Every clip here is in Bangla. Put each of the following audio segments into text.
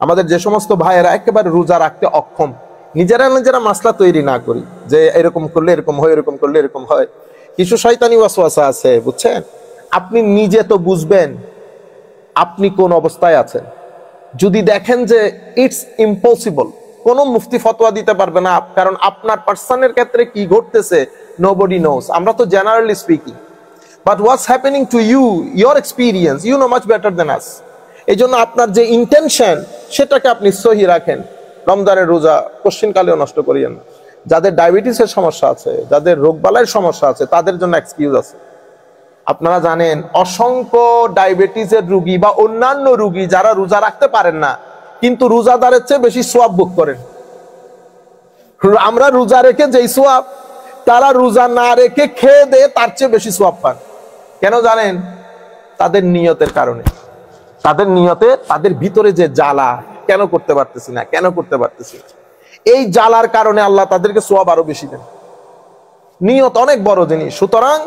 আমাদের যে সমস্ত ভাইয়েরা একেবারে রোজা রাখতে অক্ষম, নিজেরা নিজেরা মাসলা তৈরি না করি যে এরকম করলে এরকম হয়, এরকম করলে এরকম হয়। কিছু শয়তানি ওয়াসওয়াসা আছে, বুঝছেন? আপনি নিজে তো বুঝবেন আপনি কোন অবস্থায় আছেন। যদি দেখেন যে ইটস ইম্পসিবল, কোন মুফতি ফতোয়া দিতে পারবে না, কারণ আপনার পার্সনের ক্ষেত্রে কি ঘটতেছে নোবডি নোস। আমরা তো generally speaking, but what's happening to you, your experience, you know much better than us. এই জন্য আপনার যে ইন্টেনশন সেটাকে আপনি সহি রাখেন। রমজানের রোজা কোশ্চিনকালেও নষ্ট করিয়েন না। যাদের ডায়াবেটিসের সমস্যা আছে, যাদের রোগবালাইয়ের সমস্যা আছে, তাদের জন্য এক্সকিউজ আছে। আপনারা জানেন অসংখ্য ডায়াবেটিসের রোগী বা অন্যান্য রোগী যারা রোজা রাখতে পারেন না, কিন্তু রোজাদারের চেয়ে বেশি সোয়াব ভোগ করেন। আমরা রোজা রেখে যেই সোয়াব, তারা রোজা না রেখে খেয়ে দেয় তার চেয়ে বেশি সোয়াব পান। কেন জানেন? তাদের নিয়তের কারণে। তাদের নিয়তে, তাদের ভিতরে যে জ্বালা, কেন করতে পারতেছি না, কেন করতে পারতেছি না, এই জ্বালার কারণে আল্লাহ তাদেরকে সোয়াব আরো বেশি দেন। নিয়ত অনেক বড় জিনিস। সুতরাং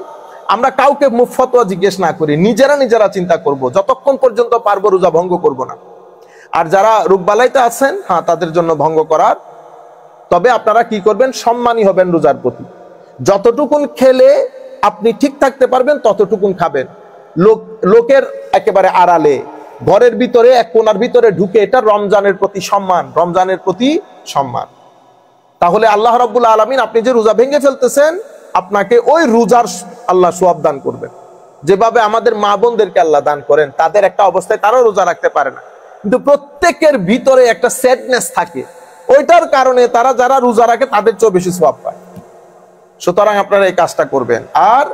আমরা কাউকে মুফতোয়া জিজ্ঞেস না করি, নিজেরা নিজেরা চিন্তা করব, যতক্ষণ পর্যন্ত পারবো রোজা ভঙ্গ করব না। আর যারা রোগবালাইতে আছেন, হ্যাঁ, তাদের জন্য ভঙ্গ করার। তবে আপনারা কি করবেন? সম্মানী হবেন রোজার প্রতি। যতটুকুন খেলে আপনি ঠিক থাকতে পারবেন ততটুকুন খাবেন। লোকের একেবারে আড়ালে, ঘরের ভিতরে এক কোণার ভিতরে ঢুকে, এটা রমজানের প্রতি সম্মান, রমজানের প্রতি সম্মান। তাহলে আল্লাহ রাব্বুল আলামিন, আপনি যে রোজা ভেঙে ফেলতেছেন, আপনাকে ওই রোজার আল্লাহ সওয়াব দান করবেন। যেভাবে আমাদের মা বোনদেরকে আল্লাহ দান করেন, তাদের একটা অবস্থায় তারাও রোজা রাখতে পারে না, কিন্তু প্রত্যেকের ভিতরে একটা স্যাডনেস থাকে, ওইটার কারণে তারা যারা রোজা রাখে তাদের চেয়ে বেশি সওয়াব পায়। সুতরাং আপনারা এই কাজটা করবেন। আর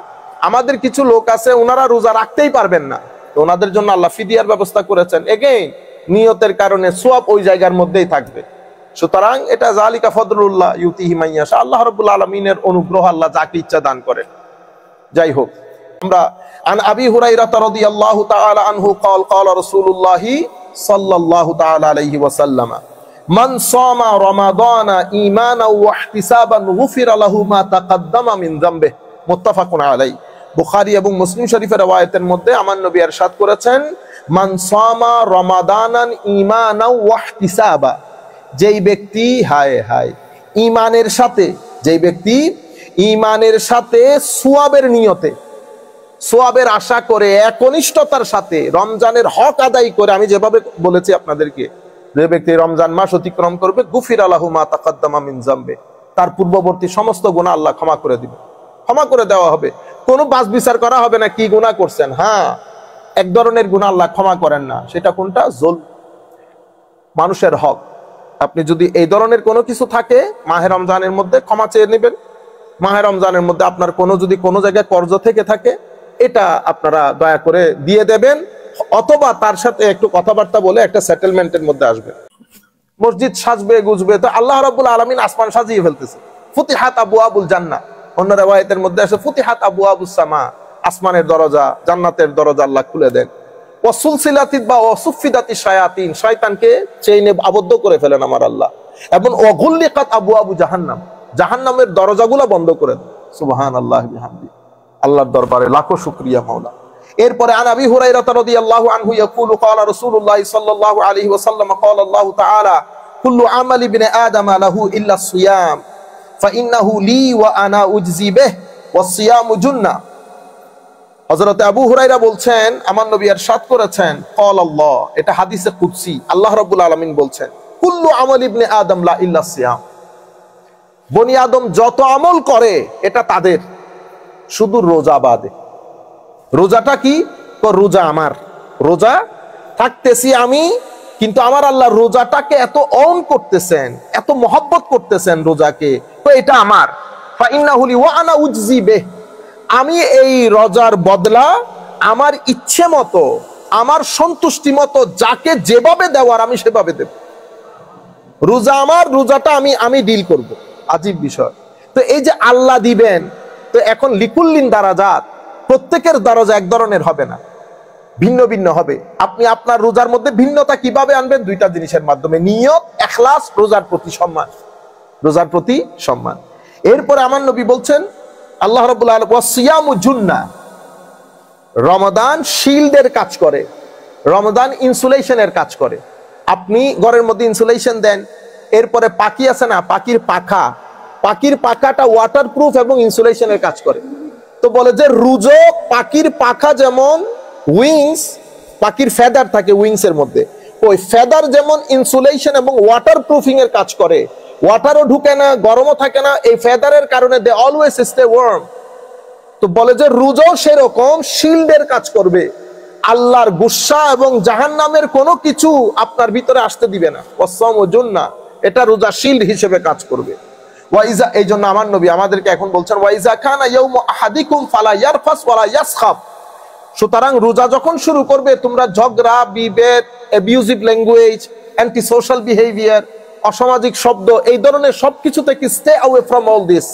আমাদের কিছু লোক আছে, ওনারা রোজা রাখতেই পারবেন না, তো ওনাদের জন্য আল্লাহ ফিদিয়ার ব্যবস্থা করেছেন। এগেইন নিয়তের কারণে সওয়াব ওই জায়গার মধ্যেই থাকবে। সুতরাং এটা জালিকা ফদলুল্লাহ ইউতিহি মান ইয়াশা, আল্লাহ রাব্বুল আলামিনের অনুগ্রহ, আল্লাহ যাকে ইচ্ছা দান করেন। যাই হোক, আমরা আন আবি হুরায়রা রাদিয়াল্লাহু তাআলা আনহু قال قال رسول الله صلى الله تعالى عليه وسلم من صام رمضان ايمانا واحتسابا غفر له ما تقدم من ذنبه মুত্তাফাকুন আলাইহি। বুখারী এবং মুসলিম শরীফের রওয়ায়াতের মধ্যে আমার নবী ইরশাদ করেছেন, মান সামা রমাদানান ঈমানা ওয়া ইহতিসাবা, যেই ব্যক্তি ঈমানের সাথে, যেই ব্যক্তি ঈমানের সাথে সওয়াবের নিয়তে, সওয়াবের আশা করে, একনিষ্ঠতার সাথে রমজানের হক আদায় করে, আমি যেভাবে বলেছি আপনাদেরকে, যে ব্যক্তি রমজান মাস অতিক্রম করবে, গুফিরা লাহু মা তাকাদ্দামা মিন যামবে, তার পূর্ববর্তী সমস্ত গুনাহ আল্লাহ ক্ষমা করে দিবে, ক্ষমা করে দেওয়া হবে। কোনো বাছ বিচার করা হবে না কি গুনাহ করছেন। হ্যাঁ, এক ধরনের গুনাহ আল্লাহ ক্ষমা করেন না, সেটা কোনটা? জুলম, মানুষের হক। আপনি যদি এই ধরনের কোনো কিছু থাকে, মাহে রমজানের মধ্যে ক্ষমা চেয়ে নেবেন। মাহে রমজানের মধ্যে আপনার যদি কোনো জায়গায় কর্জ থেকে থাকে, এটা আপনারা দয়া করে দিয়ে দেবেন, অথবা তার সাথে একটু কথাবার্তা বলে একটা সেটেলমেন্টের মধ্যে আসবেন। মসজিদ সাজবে গুজবে, তো আল্লাহ রাব্বুল আলামিন আসমান সাজিয়ে ফেলতেছে। ফুতিহাত আবওয়াবুল জান্নাহ, অন্য riwayat-এর মধ্যে আছে ফুতিহাত আবওয়াবুস সামা, আসমানের দরজা, জান্নাতের দরজা আল্লাহ খুলে দেন। ওয়াসুলসিলাতিত বা ওয়াসুফিদাতি শায়াতিন, শয়তানকে চেইনে আবদ্ধ করে ফেলেন আমার আল্লাহ। এবং ওয়াগুল্লিকাত আবওয়াবু জাহান্নাম, জাহান্নামের দরজাগুলো বন্ধ করে দেন। সুবহানাল্লাহি বিহামদি, আল্লাহর দরবারে লাখো শুকরিয়া মাওলা। এরপরে আন আবি হুরায়রা রাদিয়াল্লাহু আনহু ইয়াকুলু ক্বালা রাসূলুল্লাহ সাল্লাল্লাহু আলাইহি ওয়াসাল্লাম ক্বালা আল্লাহু তাআলা কুল্লু আমালি ইবনি আদম লাহু ইল্লা সিয়াম ফাইন্নাহু লি ওয়া আনা উজজি বিহি ওয়াস-সিয়ামু জুন্নাহ। হযরত আবু হুরায়রা বলছেন, আমার নবী ইরশাদ করেছেন, ক্বাল আল্লাহ, এটা হাদিসে কুদসি, আল্লাহ রাব্বুল আলামিন বলছেন, কুল্লু আমালি ইবনি আদম লা ইল্লা সিয়াম, বনি আদম যত আমল করে এটা তাদের, শুধু রোজা বাদে। রোজাটা কি? রোজা আমার, রোজা থাকতেছি আমি, কিন্তু আমার আল্লাহ রোজাটাকে এত অন করতেছেন, এত মহব্বত করতেছেন রোজাকে, তো এটা আমার। ফাইন্নাহু লি ওয়া আনা উজজি বিহি, আমি এই রোজার বদলা আমার ইচ্ছে মতো, আমার সন্তুষ্টি মতো, যাকে যেভাবে দেওয়ার আমি সেভাবে দেব। রোজা আমার, রোজাটা আমি ডিল করব। আজীব বিষয়। তো এই যে আল্লাহ দিবেন, তো এখন লিকুল্লিন দারাজাত, প্রত্যেকের দরজা এক ধরনের হবে না, ভিন্ন ভিন্ন হবে। আপনি আপনার রোজার মধ্যে ভিন্নতা কিভাবে আনবেন? দুইটা জিনিসের মাধ্যমে, নিয়ত, ইখলাস, রোজার প্রতি সম্মান, রোজার প্রতি সম্মান। এরপরে আমার নবী বলছেন, আল্লাহ রাব্বুল আলামিন ওয়াস-সিয়ামু জুন্নাহ, রমাদান শিল্ডের কাজ করে, রমাদান ইনসুলেশনের কাজ করে। আপনি ঘরের মধ্যে ইনসুলেশন দেন, এরপরে পাখি আছে না, পাখির পাখাটা ওয়াটারপ্রুফ এবং ইনসুলেশনের কাজ করে। তো বলে যে রুজো পাখির পাখা যেমন উইংস, পাখির ফেদার থাকে উইংস এর মধ্যে, ওই ফেদার যেমন ইনসুলেশন এবং ওয়াটারপ্রুফিং এর কাজ করে, ওয়াটারও ঢুকে না, গরমও থাকে না, এই ফেদারের কারণে দে অলওয়েজ স্টে ওয়ার্ম। তো বলে যে রুজো সেরকম শিল্ডের কাজ করবে, আল্লাহর গুসা এবং জাহান্নামের কোনো কিছু আপনার ভিতরে আসতে দিবে না। ওয়াসসাম ওয়াজুন্না, এটা রোজা শিল্ড হিসেবে কাজ করবে। ওয়াইজা, এই জন্য আমার নবী আমাদেরকে এখন বলছেন ওয়াইজা কানা ইয়াউমু আহাদিকুম ফালা ইয়ারফাস ওয়ালা ইয়াসখাব। সুতরাং রোজা যখন শুরু করবে তোমরা ঝগড়া, বিভেদ, abusive language, anti social behaviour, অসামাজিক শব্দ, এই ধরনের সবকিছু থেকে stay away from all this.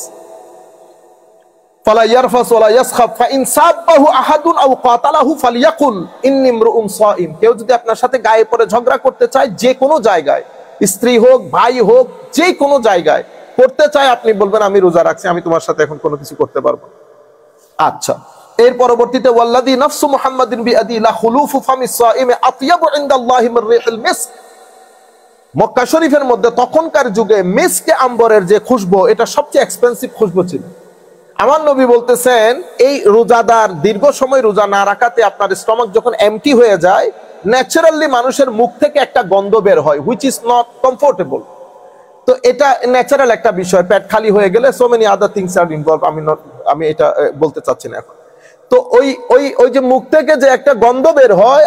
ফালা ইয়ারফাস ওয়ালা ইয়াসখাব ফাইন সাব্বাহু আহাদুন আও কাতালাহু ফালিয়াকুল ইন্নী ইমরুউন সাইম। কেউ যদি আপনার সাথে গায়ে পড়ে ঝগড়া করতে চায়, যে কোনো জায়গায়, স্ত্রী হোক, ভাই হোক, যে কোনো জায়গায় করতে চায়, আপনি বলবেন আমি রোজা রাখছি, আমি তোমার সাথে এখন কোনো কিছু করতে পারবো না। আচ্ছা, এর পরবর্তীতে ওয়াল্লাযী নাফসু মুহাম্মাদিন বিয়াদি লা খুলুফু ফামিস সাইমি আতয়াবু ইনদাল্লাহি মির রিহিল মিস্ক। মক্কা শরীফের মধ্যে তখনকার যুগে মিস্কে আম্বরের যে খুশবু, এটা সবচেয়ে এক্সপেন্সিভ খুশবু ছিল। আমার নবী বলতেছেন এই রোজাদার দীর্ঘ সময় রোজা না রাখাতে আপনার স্টমাক যখন এমটি হয়ে যায়, ন্যাচারালি মানুষের মুখ থেকে একটা গন্ধ বের হয়, হুইচ ইজ নট কমফোর্টেবল। তো এটা ন্যাচারাল একটা বিষয়, পেট খালি হয়ে গেলে so many other things are involve. আমি এটা বলতে চাচ্ছি না এখন। তো ওই যে মুখ থেকে যে একটা গন্ধ বের হয়,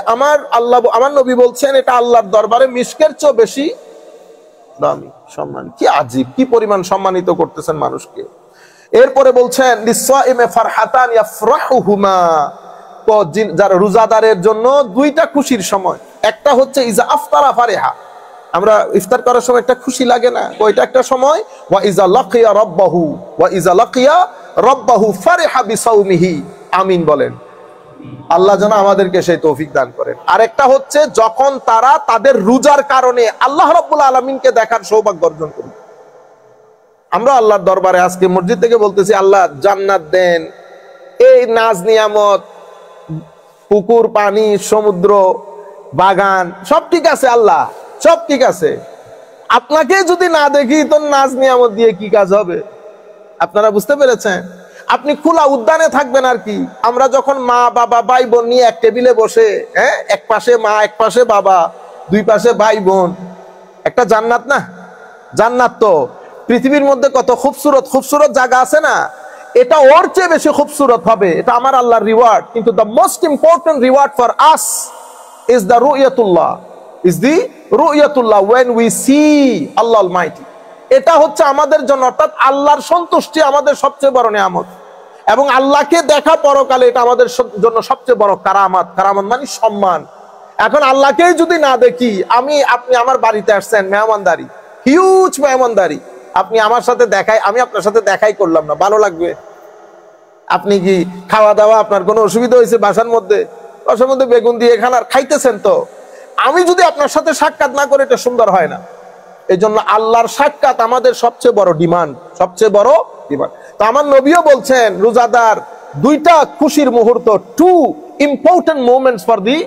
আমার নবী বলছেন এটা আল্লাহর দরবারে মিশকের চেয়ে বেশি দামি, সম্মান। কি আজীব, কি পরিমাণ সম্মানিত করতেছেন মানুষকে। এরপরে বলছেন লিসাইমে ফারহাতান ইয়াফরাহুহুমা, তো যারা রোজাদারের জন্য দুইটা খুশির সময়, একটা হচ্ছে ইজা আফতারা ফারিহা, আমরা ইফতার করার সময় একটা খুশি লাগে না, ওইটা একটা সময়। ওয়া ইজা লাকিয়া রাব্বাহু ফারিহা বিসাউমিহি। আমিন বলেন, আল্লাহ যেন আমাদেরকে সেই তৌফিক দান করেন। আরেকটা হচ্ছে যখন তারা তাদের রোজার কারণে আল্লাহ রাব্বুল আলামিনকে দেখার সৌভাগ্য অর্জন করবে। আমরা আল্লাহর দরবারে আজকে মসজিদ থেকে বলতেছি আল্লাহ জান্নাত দেন, এই নাজ নিয়ামত, পুকুর, পানি, সমুদ্র, বাগান, সব ঠিক আছে আল্লাহ, সব ঠিক আছে। আপনাকে যদি না দেখি তো নাজ নিয়ামত দিয়ে কি কাজ হবে? আপনারা বুঝতে পেরেছেন? আপনি খোলা উদ্যানে থাকবেন আর কি। আমরা যখন মা বাবা ভাই বোন নিয়ে এক টেবিলে বসে, হ্যাঁ, এক পাশে মা, এক পাশে বাবা, দুই পাশে ভাই বোন, একটা জান্নাত না? জান্নাত তো পৃথিবীর মধ্যে কত খুবসুরত জায়গা আছে না, এটা ওর চেয়ে বেশি খুবসুরত হবে। এটা আমার আল্লাহর রিওয়ার্ড। কিন্তু the most important reward for us is the রুইয়াতুল্লাহ when we see Allah Almighty। এটা হচ্ছে আমাদের জন্য, অর্থাৎ আল্লাহর সন্তুষ্টি আমাদের সবচেয়ে বড় নিয়ামত, এবং আল্লাহকে দেখা পরকালে এটা আমাদের জন্য সবচেয়ে বড় কারামাত। কারামাত মানে সম্মান। এখন আল্লাহকেই যদি না দেখি, আপনি আমার বাড়িতে আসছেন, মেহমানদারি, হিউজ মেহমানদারি, আপনি আমার সাথে আমি আপনার সাথে দেখাই করলাম না, ভালো লাগবে? আপনি কি খাওয়া দাওয়া আপনার কোনো অসুবিধা হয়েছে বাসার মধ্যে বেগুন দিয়ে খাইতেছেন? তো আমি যদি আপনার সাথে সাক্ষাৎ না করে, এটা সুন্দর হয় না। এই জন্য আল্লাহর সাক্ষাৎ আমাদের সবচেয়ে বড় ডিমান্ড, সবচেয়ে বড় ডিমান্ড। তো আমার নবীও বলছেন রোজাদার দুইটা খুশির মুহূর্ত, two important moments for the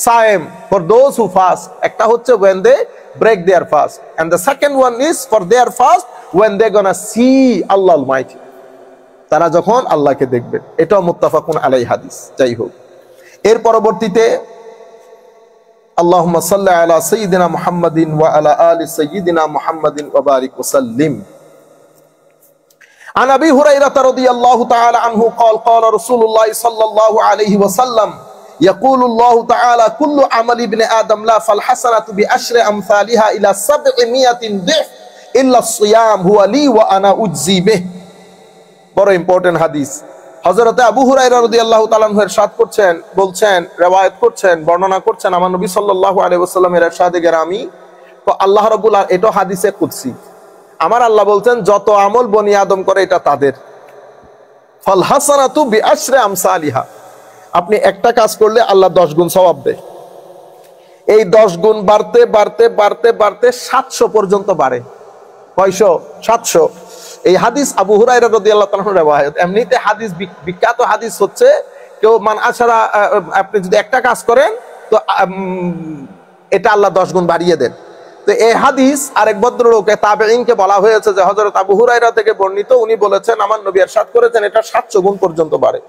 সায়েম, ফর দোজ হু ফাস্ট। একটা হচ্ছে when they break their fast, and the second one is for their fast when they gonna see Allah Almighty, তারা যখন আল্লাহকে দেখবেন। এটাও মুত্তাফাকুন আলাই হাদিস। যাই হোক, এর পরবর্তীতে আল্লাহুম্মা সাল্লি আলা সাইয়্যিদিনা মুহাম্মাদিন ওয়া আলা আলি সাইয়্যিদিনা মুহাম্মাদিন ওয়া বারিক ওয়া সাল্লিম। عن أبي هريرة رضي الله تعالى عنه قال قال رسول الله صلى الله عليه وسلم يقول الله تعالى كل عمل ابن آدم لا فالحسنة بعشر أمثالها إلى 700 ضعف إلا الصيام هو لي وأنا أجزي به। বড় ইম্পর্টেন্ট হাদিস। হযরত আবু হুরায়রা রাদিয়াল্লাহু তাআলা আনহু ইরশাদ বলছেন, রিওয়ায়াত করছেন, বর্ণনা করছেন আমার নবী সাল্লাল্লাহু আলাইহি ওয়াসাল্লামের ইরশাদে গেরামি, তো আল্লাহ রাব্বুল আলামিন, এটা হাদিসে কুদসি, আমার আল্লাহ বলছেন যত আমল বনি আদম করে এটা তাদের। ফাল হাসানাতু বিআশরি আমসালিহা, আপনি একটা কাজ করলে আল্লাহ 10 গুণ সওয়াব দেয়। এই 10 গুণ বাড়তে বাড়তে বাড়তে বাড়তে 700 পর্যন্ত বাড়ে। কয়শো? 700। এই হাদিস আবু হুরায়রা রাদিয়াল্লাহু তাআলা রিওয়ায়াত। এমনিতে হাদিস, বিখ্যাত হাদিস হচ্ছে কেউ মান আশারা, আপনি যদি একটা কাজ করেন তো এটা আল্লাহ 10 গুণ বাড়িয়ে দেন। তো এই হাদিস আরেক ভদ্রলোকে তাবেঈনকে বলা হয়েছে যে হযরত আবু হুরায়রা থেকে বর্ণিত, উনি বলেছেন আমার নবী ইরশাদ করেছেন এটা 700 গুণ পর্যন্ত বাড়ে।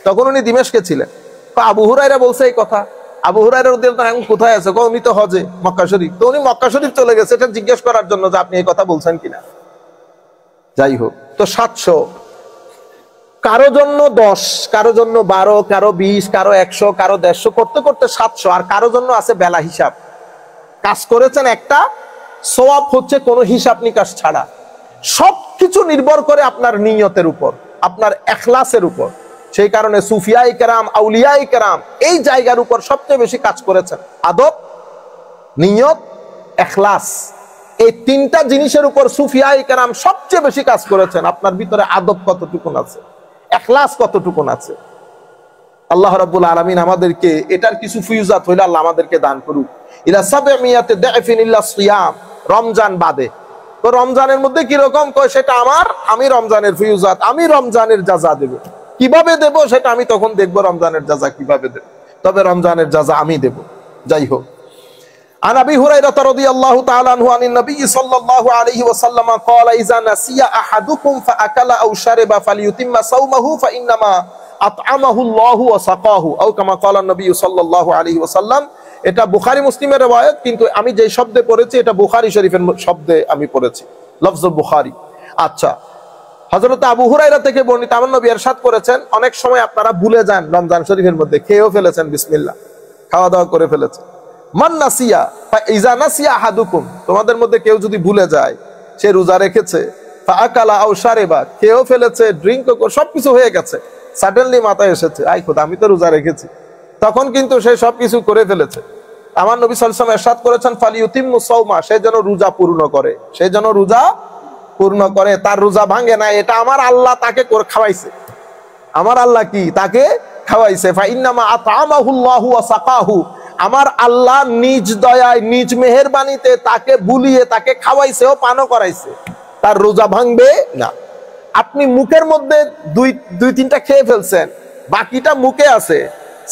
তখন উনি দিমেশকে ছিলেন। তো আবু হুরায়রা বলছে এই কথা। আবু হুরায়রা রাদিয়াল্লাহু আনহু কোথায় আছে? উনি তো হজে, মক্কা শরীফ। তো উনি মক্কা শরীফ চলে গেছে এটা জিজ্ঞেস করার জন্য যে আপনি এই কথা বলছেন কিনা। যাই হোক, তো 700, কারো জন্য 10, কারো জন্য 12, কারো 20, কারো 100, কারো 150, করতে করতে 700। আর কারো জন্য আছে বেলা হিসাব, কাজ করেছেন একটা, সওয়াব হচ্ছে কোনো হিসাব নিকাশ ছাড়া। সবকিছু নির্ভর করে আপনার নিয়তের উপর, আপনার ইখলাসের উপর। সেই কারণে সুফিয়ায়ে কেরাম, আউলিয়ায়ে কেরাম এই জায়গার উপর সবচেয়ে বেশি কাজ করেছেন। আদব, নিয়ত, ইখলাস, এই 3টা জিনিসের উপর সুফিয়ায়ে কেরাম সবচেয়ে বেশি কাজ করেছেন। আপনার ভিতরে আদব কতটুকুন আছে, ইখলাস কতটুকুন আছে। আল্লাহ রাব্বুল আলামিন আমাদেরকে এটার কিছু ফিউজাত হইলে আল্লাহ আমাদেরকে দান করুক। ইলা 700 দাফিন ইল্লা সিয়াম, রমজান বাদে। তো রমজানের মধ্যে কি রকম কয় সেটা আমি রমজানের ফিউজাত, আমি রমজানের জাযা দেব। কিভাবে দেব সেটা আমি তখন দেখব, রমজানের জাযা কিভাবে দেব। তবে রমজানের জাযা আমি দেব। যাই হোক, عن أبي هريرة رضي الله تعالى عنه عن النبي صلى الله عليه وسلم قال إذا نسي أحدكم فأكل أو شرب فليتم صومه فإنما أطعمه الله وسقاه أو كما قال النبي صلى الله عليه وسلم। এটা বুখারী মুসলিমের riwayat, কিন্তু আমি যে শব্দে পড়েছি এটা বুখারী শরীফের শব্দে আমি পড়েছি, লফজ বুখারী। আচ্ছা, হযরত আবু হুরায়রা থেকে বর্ণিত আমার নবী ইরশাদ করেছেন, অনেক সময় আপনারা ভুলে যান রমজান শরীফের মধ্যে, খেয়েও ফেলেছেন বিসমিল্লাহ, খাওয়া দাওয়া করে ফেলেছেন। মান নাসিয়া ইজা নাসিয়া আহাদুকুম, তোমাদের মধ্যে কেউ যদি ভুলে যায় সে রোজা রেখেছে, ফাআকালা আও শারিবা, খেয়েও ফেলেছে, ড্রিঙ্কও, সবকিছু হয়ে গেছে, সাডেনলি মাথায় এসেছে আই খোদা আমি তো রোজা রেখেছি, তখন কিন্তু সে সবকিছু করে ফেলেছে। আমার নবী সাল্লাল্লাহু আলাইহি ওয়াসাল্লাম ইরশাদ করেছেন ফালিউতিম্মু সাওমা, সে যেন রোজা পূর্ণ করে, সে যেন রোজা পূর্ণ করে। তার রোজা ভাঙে না, এটা আমার আল্লাহ তাকে খাওয়াইছে, আমার আল্লাহ কি তাকে খাওয়াইছে। ফাইন্নামা আতআমাহুল্লাহু ওয়া সাকাহু, আমার আল্লাহ নিজ দয়ায় নিজ মেহেরবানিতে তাকে বুলিয়ে তাকে খাওয়াইছে ও পানও করাইছে, তার রোজা ভাঙবে না। আপনি মুখের মধ্যে দুই তিনটা খেয়ে ফেলছেন, বাকিটা মুখে আছে,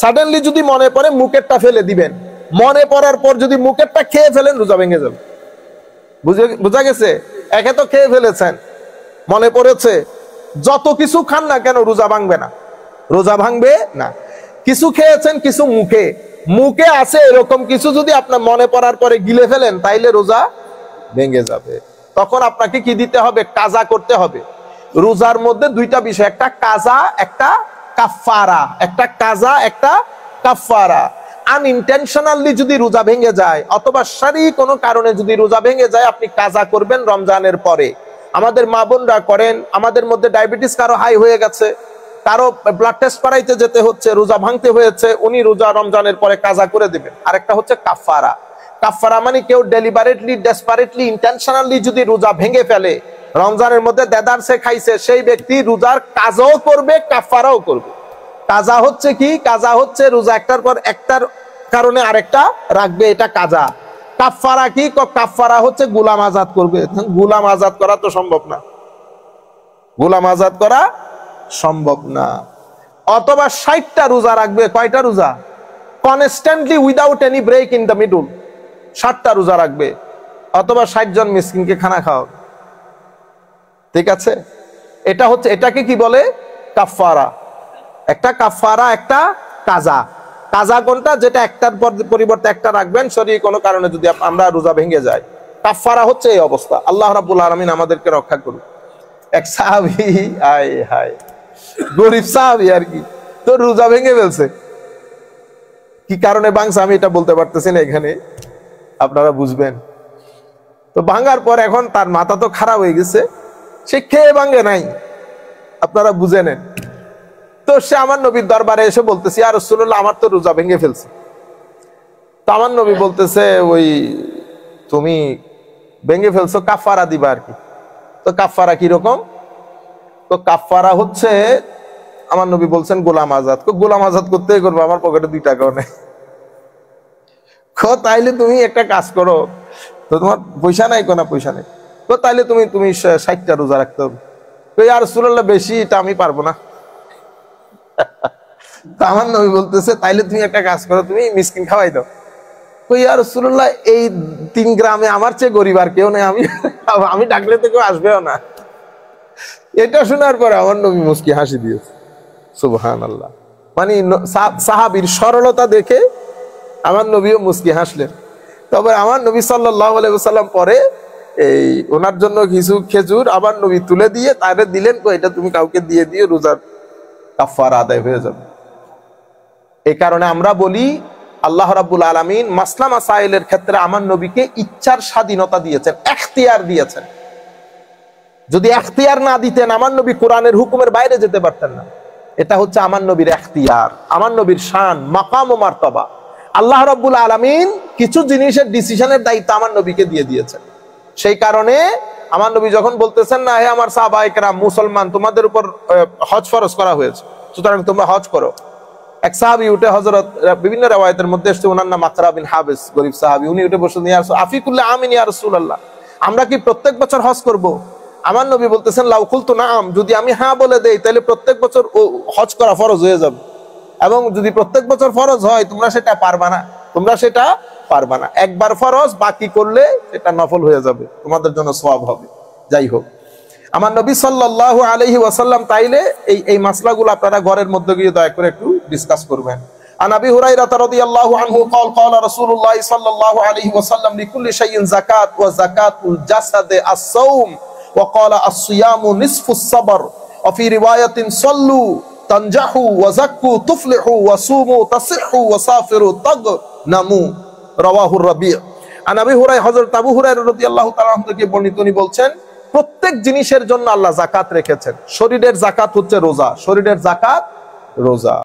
সাডেনলি যদি মনে পড়ে মুখেরটা ফেলে দিবেন, মনে পড়ার পর যদি মুখেরটা খেয়ে ফেলেন রোজা ভেঙে যাবে। বুঝা গেছে? একে তো খেয়ে ফেলেছেন, মনে পড়েছে, যত কিছু খান না কেন রোজা ভাঙবে না, রোজা ভাঙবে না। কিছু খেয়েছেন, কিছু মুখে আছে, এরকম কিছু যদি আপনার মনে পড়ার পরে গিলে ফেলেন তাইলে রোজা ভেঙে যাবে। তখন আপনাকে কি দিতে হবে? কাজা করতে হবে। রোজার মধ্যে দুইটা বিষয়, একটা কাজা, একটা কাফারা। একটা কাজা, একটা কাফারা। আনইনটেনশনালি যদি রোজা ভেঙে যায় অথবা শারীরিক কোনো কারণে যদি রোজা ভেঙে যায়, আপনি কাজা করবেন রমজানের পরে। আমাদের মা বোনরা করেন, আমাদের মধ্যে ডায়াবেটিস কারো হাই হয়ে গেছে, কারো ব্লাড টেস্ট করাইতে যেতে হচ্ছে, রোজা ভাঙতে হয়েছে, উনি রোজা রমজানের পরে কাজা করে দিবেন। আরেকটা হচ্ছে কাফারা। কাফারা মানে কেউ ডেলিবারেটলি, ডেসপারেটলি, ইন্টেনশনালি যদি রোজা ভেঙে ফেলে, রমজানের মধ্যে দেদারসে খাইছে, সেই ব্যক্তি রোজার কাজাও করবে, কাফারাও করবে। কাজা হচ্ছে কি? কাজা হচ্ছে রোজা একটার পর একটার কারণে আরেকটা রাখবে, এটা কাজা। কাফারা কি? কাফারা হচ্ছে গোলাম আজাদ করবে। গোলাম আজাদ করা তো সম্ভব না, গোলাম আজাদ করা সম্ভব না। অথবা 60টা রোজা রাখবে। কয়টা রোজা? Constantly, without any break in the middle 60টা রোজা রাখবে, অথবা 60 জন মিসকিনকে খানা খাওয়াবে। ঠিক আছে? এটা হচ্ছে, এটাকে কি বলে? কাফারা। একটা কাফারা, একটা কাজা। কাজা কোনটা? যেটা একটার পরিবর্তে একটা রাখবেন শরীরে কোনো কারণে যদি আমরা রোজা ভেঙে যায়। কাফারা হচ্ছে এই অবস্থা। আল্লাহ রাব্বুল আলামিন আমাদেরকে রক্ষা করুন। এক সাহাবী, আয় হায়, গরিব সাহাবী আর কি, তো রোজা ভেঙে ফেলছে। কি কারণে ভাঙছে আমি এটা বলতে পারতেছি না, এখানে আপনারা বুঝবেন। তো ভাঙার পর এখন তার মাথা তো খারাপ হয়ে গেছে, সে খেয়ে ভাঙে নাই, আপনারা বুঝে নেন। তো সে আমার নবীর দরবারে এসে বলতেছে, ইয়া রাসূলুল্লাহ, আমার তো রোজা ভেঙে ফেলছে। তো আমার নবী বলতেছে, ওই তুমি ভেঙে ফেলছো, কাফারা দিবা আর কি। তো কাফারা কিরকম? তো কাফারা হচ্ছে, আমার নবী বলছেন গোলাম আজাদ। গোলাম আজাদ করতেই করবো, আমার পকেটে 2 টাকাও নেই। তাইলে তুমি একটা কাজ করো, তো তোমার পয়সা নাই, কোনা পয়সা নেই, তো তাইলে তুমি 60টা রোজা রাখতে হবে। তো ইয়া রাসূলুল্লাহ, বেশি এটা আমি পারবো না। তো আমার নবী বলতেছে, তাইলে তুমি একটা কাজ করো, তুমি মিসকিন খাওয়াই দাও। কই ইয়া রাসূলুল্লাহ, এই 3 গ্রামে আমার চেয়ে গরিব আর কেউ নেই, আমি ডাকলে তো কেউ আসবেও না। এটা শোনার পরে আমার নবী মুস্কি হাসি দিয়েছে। সুবহানাল্লাহ। মানে সাহাবীর সরলতা দেখে আমার নবীও মুস্কি হাসলেন। তবে আমার নবী সাল্লাল্লাহু আলাইহি ওয়াসাল্লাম পরে এই ওনার জন্য কিছু খেজুর আমার নবী তুলে দিয়ে তারে দিলেন, এটা তুমি কাউকে দিয়ে দিও, রোজার কাফারা আদায় হয়ে যাবে। এই কারণে আমরা বলি আল্লাহ রাব্বুল আলামিন মাসলা মাসাইলের ক্ষেত্রে আমার নবীকে ইচ্ছার স্বাধীনতা দিয়েছেন, এখতিয়ার দিয়েছেন। যদি এখতিয়ার না দিতেন আমার নবী কোরআনের হুকুমের বাইরে যেতে পারতেন না। এটা হচ্ছে আমার নবীর এখতিয়ার, আমার নবীর শান, মাকাম ও মার্তবা। আল্লাহ রাব্বুল আলামিন কিছু জিনিসের ডিসিশনের দায়িত্ব আমার নবীকে দিয়ে দিয়েছেন। সেই কারণে আমার নবী যখন বলতেছেন না, হে আমার সাহাবায়ে কেরাম, মুসলমান, তোমাদের উপর হজ ফরজ করা হয়েছে, সুতরাং তোমরা হজ করো। এক সাহাবী উঠে, হযরত বিভিন্ন riwayতের মধ্যে এসেছে ওনার নাম আকরা বিন হাবিস, গরীব সাহাবী, উনি উঠে বসে, ইয়া আফিকুল্লাহ আমিন ইয়া রাসূলুল্লাহ, আমরা কি প্রত্যেক বছর হজ করব? আমার নবী বলতেছেন লাউ কুলতু নাআম, যদি আমি হ্যাঁ বলে দেই তাহলে প্রত্যেক বছর হজ করা ফরজ হয়ে যাবে, এবং যদি প্রত্যেক বছর ফরজ হয় তোমরা সেটা পারবা না, একবার ফরজ, বাকি করলে সেটা নফল হয়ে যাবে, তোমাদের জন্য সওয়াব হবে। যাই হোক, আমার নবী সাল্লাল্লাহু আলাইহি ওয়াসাল্লাম তাইলে এই মাসলাগুলো আপনারা ঘরের মধ্যে গিয়ে দয়া করে একটু ডিসকাস করবেন। আন আবি হুরায়রা রাদিয়াল্লাহু আনহু قال قال رسول الله صلى الله عليه وسلم لكل شيء زكاة وزكاة الجسد الصوم وقال الصيام نصف الصبر وفي رواية صلوا تنجحوا وزكوا تفلحوا وصوموا تصحوا وسافروا تغنموا رواه الربيع। আন আবি হুরায়রা, হযরত আবু হুরায়রা রাদিয়াল্লাহু তাআলা আনহু থেকে বর্ণিত, উনি বলছেন প্রত্যেক জিনিসের জন্য আল্লাহ যাকাত রেখেছেন। শরীরের যাকাত হচ্ছে রোজা, শরীরের যাকাত রোজা।